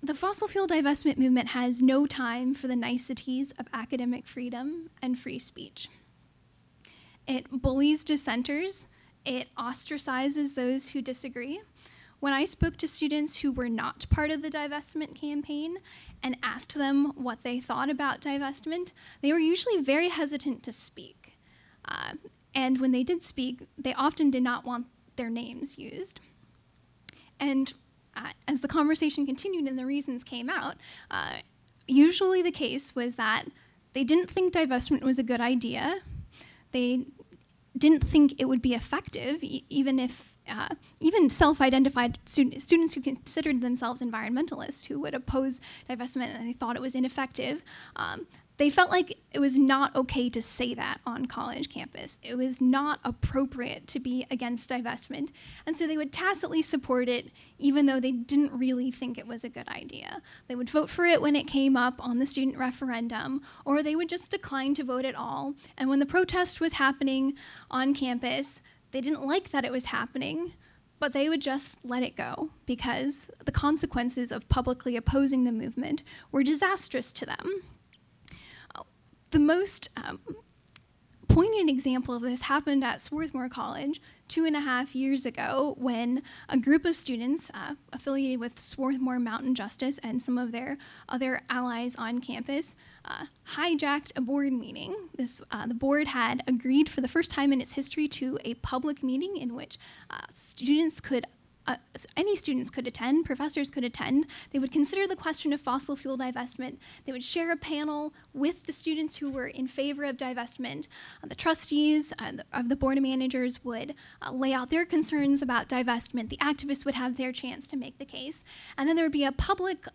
The fossil fuel divestment movement has no time for the niceties of academic freedom and free speech. It bullies dissenters. It ostracizes those who disagree. When I spoke to students who were not part of the divestment campaign and asked them what they thought about divestment, they were usually very hesitant to speak. And when they did speak, they often did not want their names used. And as the conversation continued and the reasons came out, usually the case was that they didn't think divestment was a good idea. They didn't think it would be effective, even self-identified students who considered themselves environmentalists who would oppose divestment and they thought it was ineffective. They felt like it was not okay to say that on college campus. It was not appropriate to be against divestment, and so they would tacitly support it even though they didn't really think it was a good idea. They would vote for it when it came up on the student referendum, or they would just decline to vote at all, and when the protest was happening on campus, they didn't like that it was happening, but they would just let it go because the consequences of publicly opposing the movement were disastrous to them. The most poignant example of this happened at Swarthmore College 2.5 years ago when a group of students affiliated with Swarthmore Mountain Justice and some of their other allies on campus hijacked a board meeting. The board had agreed for the first time in its history to a public meeting in which any students could attend, professors could attend. They would consider the question of fossil fuel divestment. They would share a panel with the students who were in favor of divestment. The trustees of the board of managers would lay out their concerns about divestment. The activists would have their chance to make the case. And then there would be a public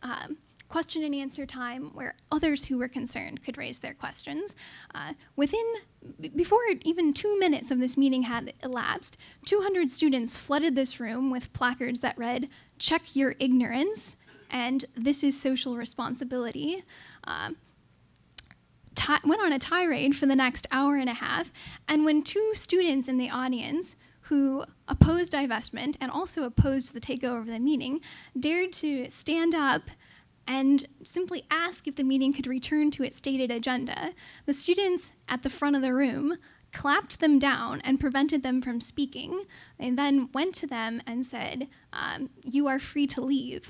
question and answer time where others who were concerned could raise their questions. Before even 2 minutes of this meeting had elapsed, 200 students flooded this room with placards that read, "Check your ignorance," and "This is social responsibility." Went on a tirade for the next hour and a half, and when 2 students in the audience who opposed divestment and also opposed the takeover of the meeting dared to stand up and simply ask if the meeting could return to its stated agenda, the students at the front of the room clapped them down and prevented them from speaking, and then went to them and said, "You are free to leave."